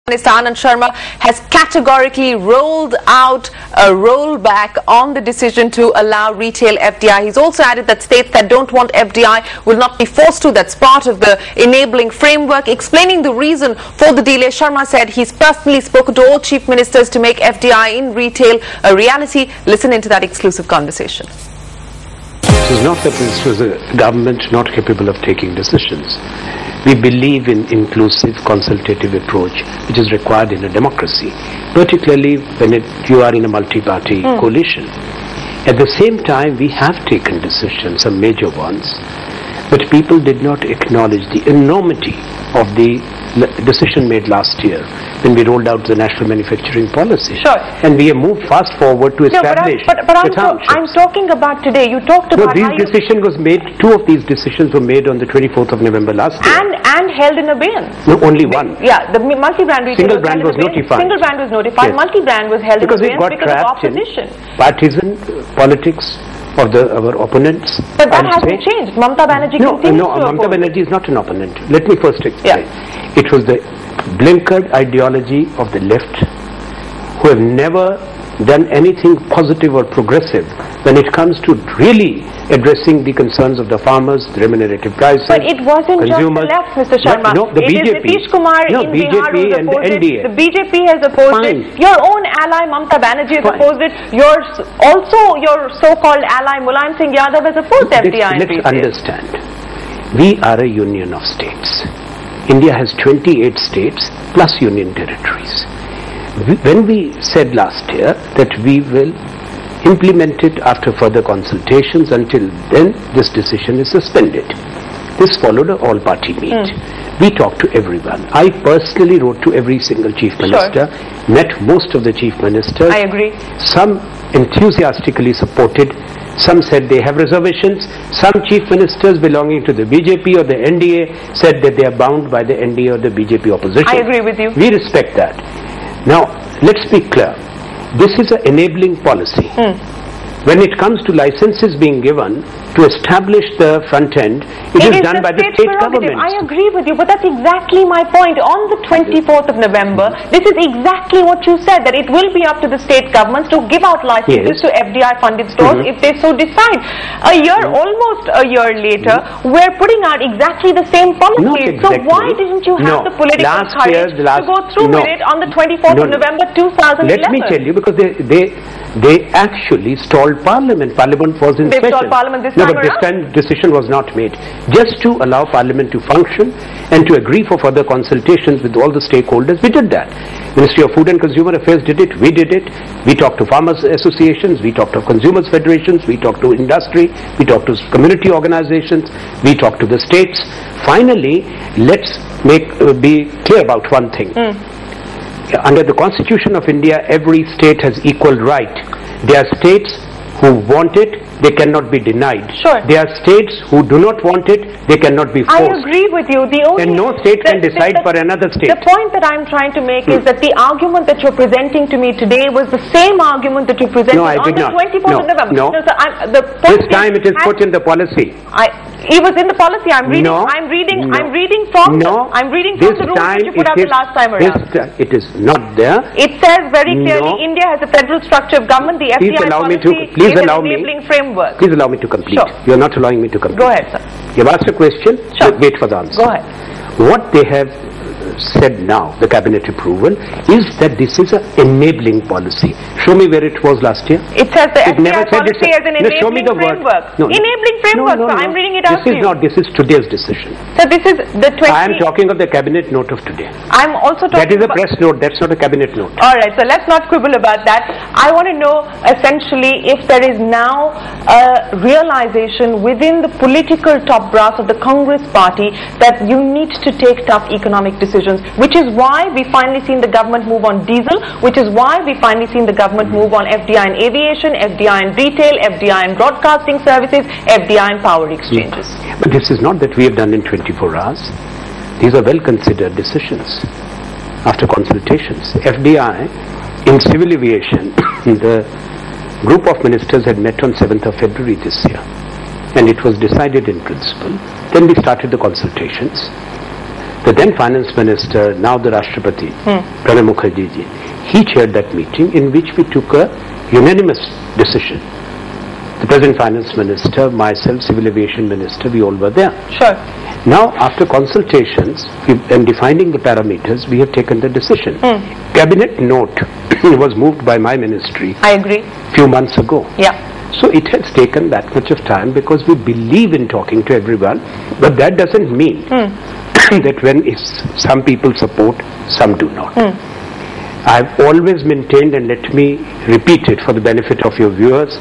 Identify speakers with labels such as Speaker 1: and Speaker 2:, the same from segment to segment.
Speaker 1: Minister Anand Sharma has categorically rolled out a rollback on the decision to allow retail FDI. He's also added that states that don't want FDI will not be forced to. That's part of the enabling framework. Explaining the reason for the delay, Sharma said he's personally spoken to all chief ministers to make FDI in retail a reality. Listen into that exclusive conversation.
Speaker 2: It is not that this was a government not capable of taking decisions. We believe in inclusive, consultative approach, which is required in a democracy, particularly when you are in a multi-party coalition. At the same time, we have taken decisions, some major ones, but people did not acknowledge the enormity of the decision made last year when we rolled out the national manufacturing policy.
Speaker 3: Sure.
Speaker 2: And we have moved fast forward to establish the townships.
Speaker 3: I'm talking about today. You talked about
Speaker 2: these decisions was made. Two of these decisions were made on the 24th of November last year.
Speaker 3: And held in abeyance.
Speaker 2: No, only one.
Speaker 3: Yeah, the multi-brand retail
Speaker 2: single brand was notified.
Speaker 3: Single brand was notified. Yes. Multi-brand was held
Speaker 2: because
Speaker 3: in abeyance
Speaker 2: because of opposition. Partisan politics of our opponents.
Speaker 3: But that hasn't changed. Mamata Banerjee continues to
Speaker 2: Mamata Banerjee is not an opponent. Let me first explain. It was the blinkered ideology of the left who have never done anything positive or progressive when it comes to really addressing the concerns of the farmers, the remunerative prices,
Speaker 3: but it wasn't
Speaker 2: consumers.
Speaker 3: Just the left, Mr. Sharma.
Speaker 2: No, the BJP.
Speaker 3: Nitish Kumar in Bihar
Speaker 2: BJP and the NDA.
Speaker 3: The BJP has opposed it. Your own ally Mamata Banerjee has opposed it. Your so-called ally Mulayam Singh Yadav has opposed FDI.
Speaker 2: Let's understand. We are a union of states. India has 28 states plus union territories. When we said last year that we will implement it after further consultations, until then this decision is suspended. This followed an all-party meet. We talked to everyone. I personally wrote to every single chief minister, met most of the chief ministers.
Speaker 3: I agree.
Speaker 2: Some enthusiastically supported. Some said they have reservations. Some chief ministers belonging to the BJP or the NDA said that they are bound by the NDA or the BJP opposition.
Speaker 3: I agree with you.
Speaker 2: We respect that. Now, let's be clear. This is an enabling policy. When it comes to licenses being given to establish the front end, it is done by the state government.
Speaker 3: I agree with you, but that's exactly my point. On the 24th of November, this is exactly what you said, that it will be up to the state governments to give out licenses to FDI-funded stores if they so decide. Almost a year later, we're putting out exactly the same policy. So why didn't you have the political courage to go through with it on the 24th of November 2011?
Speaker 2: Let me tell you, because they actually stalled Parliament. Parliament was in session.
Speaker 3: Stalled Parliament this
Speaker 2: but this time decision was not made. Just to allow Parliament to function and to agree for further consultations with all the stakeholders, we did that. Ministry of Food and Consumer Affairs did it, we did it. We talked to farmers associations, we talked to consumers federations, we talked to industry, we talked to community organizations, we talked to the states. Finally, let's be clear about one thing. Under the Constitution of India, every state has equal right. There are states who want it, they cannot be denied.
Speaker 3: Sure.
Speaker 2: There are states who do not want it, they cannot be forced.
Speaker 3: I agree with you.
Speaker 2: And no state can decide for another state.
Speaker 3: The point that I'm trying to make is that the argument that you're presenting to me today was the same argument that you presented on the 24th of November.
Speaker 2: No. This time it is put in the policy.
Speaker 3: It was in the policy. I'm reading from the rules that you put out the last time around.
Speaker 2: It is not there.
Speaker 3: It says very clearly India has a federal structure of government. The FDI policy is an enabling framework.
Speaker 2: Please allow me to complete.
Speaker 3: Sure.
Speaker 2: You are not allowing me to complete.
Speaker 3: Go ahead, sir.
Speaker 2: You have asked a question.
Speaker 3: Sure.
Speaker 2: Wait for the answer.
Speaker 3: Go ahead.
Speaker 2: What they have said now, the cabinet approval, is that this is an enabling policy. Show me where it was last year.
Speaker 3: It says the FDI policy as an enabling framework.
Speaker 2: No,
Speaker 3: enabling framework. So I'm reading it out to you.
Speaker 2: This is today's decision.
Speaker 3: So this is the 20...
Speaker 2: I am talking of the cabinet note of today.
Speaker 3: I'm also talking
Speaker 2: That is a press note, that's not a cabinet note.
Speaker 3: Alright, so let's not quibble about that. I want to know essentially if there is now a realization within the political top brass of the Congress party that you need to take tough economic decisions, which is why we finally seen the government move on diesel, which is why we finally seen the government move on FDI in aviation, FDI in retail, FDI in broadcasting services, FDI in power exchanges.
Speaker 2: But this is not that we have done in 24 hours. These are well considered decisions after consultations. FDI in civil aviation, the group of ministers had met on 7th of February this year, and it was decided in principle. Then we started the consultations. the then finance minister, now the Rashtrapati, Pranab Mukherjee ji, he chaired that meeting in which we took a unanimous decision. The present finance minister, myself, civil aviation minister, we all were there.
Speaker 3: Sure.
Speaker 2: Now, after consultations and defining the parameters, we have taken the decision. Cabinet note was moved by my ministry.
Speaker 3: I agree.
Speaker 2: Few months ago.
Speaker 3: Yeah.
Speaker 2: So it has taken that much of time because we believe in talking to everyone, but that doesn't mean that when some people support, some do not. I've always maintained, and let me repeat it for the benefit of your viewers,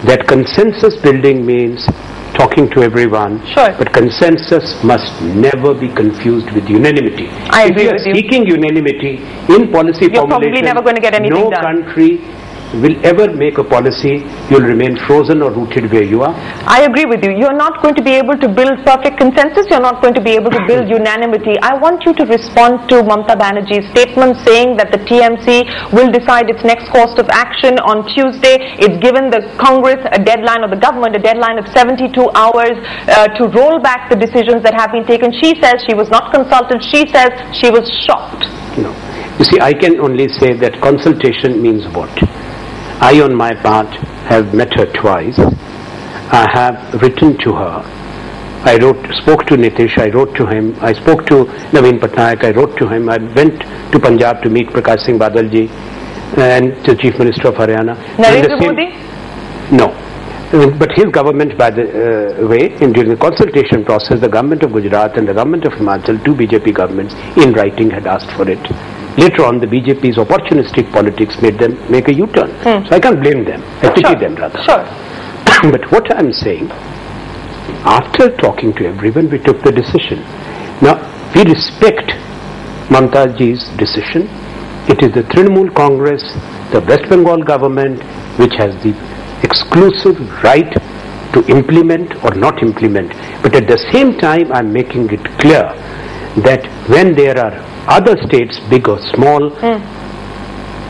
Speaker 2: that consensus building means talking to everyone, but consensus must never be confused with unanimity.
Speaker 3: I agree with you.
Speaker 2: If you are seeking unanimity in policy
Speaker 3: You're
Speaker 2: formulation,
Speaker 3: probably never going to get anything
Speaker 2: no
Speaker 3: done.
Speaker 2: country will ever make a policy. You'll remain frozen or rooted where you are.
Speaker 3: I agree with you. You're not going to be able to build perfect consensus. You're not going to be able to build unanimity. I want you to respond to Mamata Banerjee's statement saying that the TMC will decide its next course of action on Tuesday. It's given the Congress a deadline, or the government a deadline of 72 hours to roll back the decisions that have been taken. She says she was not consulted. She says she was shocked.
Speaker 2: No. You see, I can only say that consultation means what? I, on my part, have met her twice. I have written to her. I spoke to Nitish, I wrote to him. I spoke to Naveen Patnaik, I wrote to him. I went to Punjab to meet Prakash Singh Badal ji and the Chief Minister of Haryana.
Speaker 3: Narendra Modi?
Speaker 2: No. But his government, by the way, during the consultation process, the government of Gujarat and the government of Himachal, two BJP governments, in writing had asked for it. Later on, the BJP's opportunistic politics made them make a U-turn. So I can't blame them. I pity them rather.
Speaker 3: Sure.
Speaker 2: But what I'm saying, after talking to everyone, we took the decision. Now, we respect Mamata ji's decision. It is the Trinamool Congress, the West Bengal government, which has the exclusive right to implement or not implement. But at the same time, I'm making it clear that when there are other states, big or small,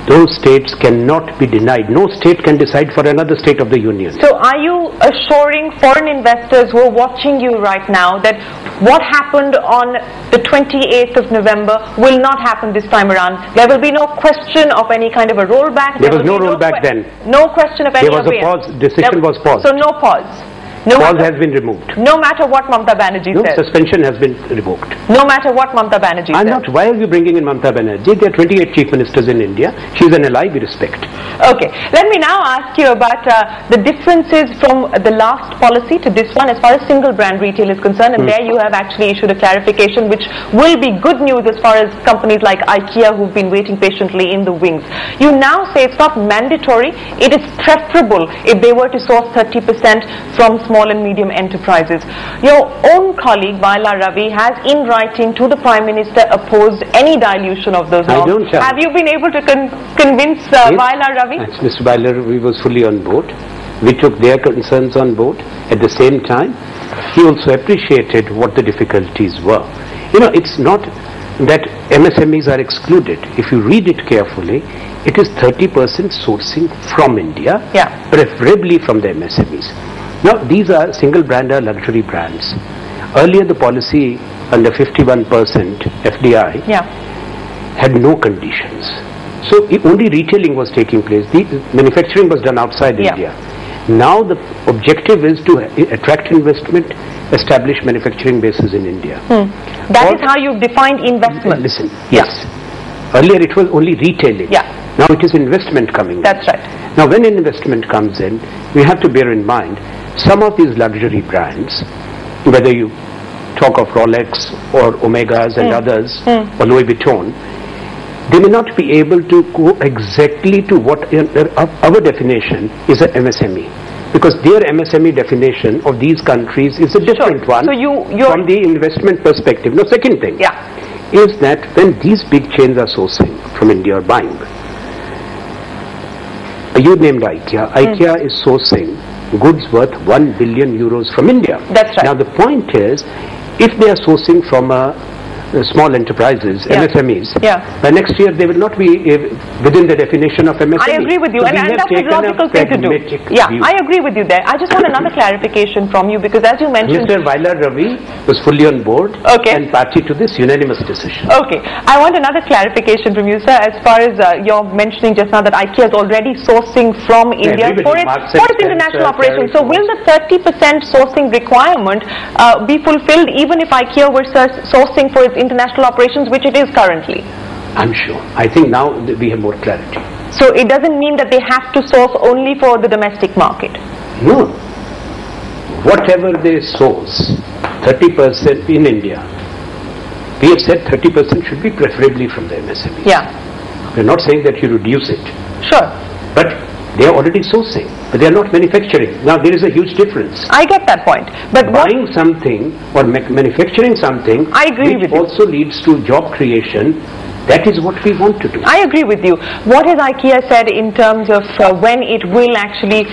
Speaker 2: those states cannot be denied. No state can decide for another state of the union.
Speaker 3: So are you assuring foreign investors who are watching you right now that what happened on the 28th of November will not happen this time around? There will be no question of any kind of a rollback?
Speaker 2: There was no rollback then.
Speaker 3: No question of any
Speaker 2: There was a pause. Decision was paused.
Speaker 3: So no pause. No
Speaker 2: pause has been removed.
Speaker 3: No matter what Mamata Banerjee says.
Speaker 2: Suspension has been revoked.
Speaker 3: No matter what Mamata Banerjee says.
Speaker 2: I'm not. Why are you bringing in Mamata Banerjee? There are 28 chief ministers in India. She's an ally we respect.
Speaker 3: Okay. Let me now ask you about the differences from the last policy to this one as far as single brand retail is concerned. And there you have actually issued a clarification which will be good news as far as companies like IKEA who've been waiting patiently in the wings. You now say it's not mandatory. It is preferable if they were to source 30% from small and medium enterprises. Your own colleague Vaila Ravi has in writing to the Prime Minister opposed any dilution of those norms. Have you been able to convince Vaila Ravi?
Speaker 2: Mr. Vaila Ravi was fully on board. We took their concerns on board. At the same time, he also appreciated what the difficulties were. You know, it's not that MSMEs are excluded. If you read it carefully, it is 30% sourcing from India, preferably from the MSMEs. Now, these are single brand or luxury brands. Earlier, the policy under 51% FDI had no conditions. So, only retailing was taking place. The manufacturing was done outside India. Now, the objective is to attract investment, establish manufacturing bases in India.
Speaker 3: That is how you defined investment.
Speaker 2: Listen, yes. Earlier, it was only retailing. Now, it is investment coming in.
Speaker 3: That's right.
Speaker 2: Now, when investment comes in, we have to bear in mind some of these luxury brands, whether you talk of Rolex or Omegas and others, or Louis Vuitton, they may not be able to go exactly to what our definition is an MSME. Because their MSME definition of these countries is a different one from the investment perspective. Now, second thing is that when these big chains are sourcing from India or buying, you named IKEA. IKEA is sourcing goods worth 1 billion euros from India.
Speaker 3: That's right.
Speaker 2: Now the point is, if they are sourcing from a small enterprises,
Speaker 3: Yeah.
Speaker 2: MSMEs.
Speaker 3: Yeah.
Speaker 2: By next year, they will not be within the definition of MSME.
Speaker 3: I agree with you,
Speaker 2: So
Speaker 3: and
Speaker 2: we have
Speaker 3: that's a
Speaker 2: taken
Speaker 3: logical thing to do.
Speaker 2: pragmatic
Speaker 3: Yeah,
Speaker 2: view.
Speaker 3: I agree with you there. I just want another clarification from you, because as you mentioned...
Speaker 2: Mr. Vailar Ravi was fully on board
Speaker 3: Okay.
Speaker 2: and party to this unanimous decision.
Speaker 3: Okay, I want another clarification from you, sir, as far as you're mentioning just now that IKEA is already sourcing from India
Speaker 2: everybody,
Speaker 3: for its
Speaker 2: Marks and
Speaker 3: international
Speaker 2: Spencer,
Speaker 3: operations. So will the 30% sourcing requirement be fulfilled even if IKEA were sourcing for its international operations, which it is currently?
Speaker 2: I'm sure. I think now we have more clarity.
Speaker 3: So it doesn't mean that they have to source only for the domestic market?
Speaker 2: No. Whatever they source, 30% in India, we have said 30% should be preferably from the MSMEs.
Speaker 3: Yeah,
Speaker 2: We're not saying that you reduce it,
Speaker 3: sure.
Speaker 2: but they are already sourcing, but they are not manufacturing. Now there is a huge difference.
Speaker 3: I get that point. But what,
Speaker 2: Buying something or manufacturing something
Speaker 3: I agree
Speaker 2: which
Speaker 3: with you.
Speaker 2: also leads to job creation, that is what we want to do.
Speaker 3: I agree with you. What has IKEA said in terms of when it will actually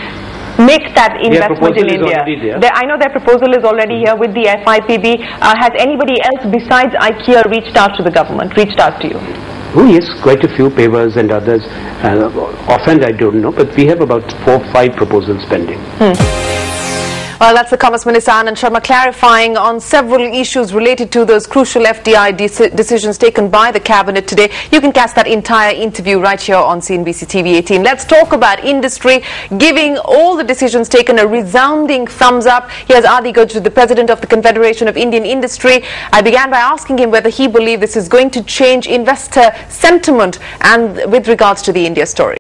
Speaker 3: make that investment in
Speaker 2: proposal is
Speaker 3: India?
Speaker 2: already there.
Speaker 3: I know their proposal is already here with the FIPB. Has anybody else besides IKEA reached out to the government, reached out to you?
Speaker 2: Oh yes, quite a few papers and others. Offhand I don't know, but we have about 4 or 5 proposals pending.
Speaker 1: Well, that's the Commerce Minister Anand Sharma clarifying on several issues related to those crucial FDI decisions taken by the Cabinet today. You can catch that entire interview right here on CNBC TV 18. Let's talk about industry giving all the decisions taken a resounding thumbs up. Here's Adi Gujr, the President of the Confederation of Indian Industry. I began by asking him whether he believed this is going to change investor sentiment and with regards to the India story.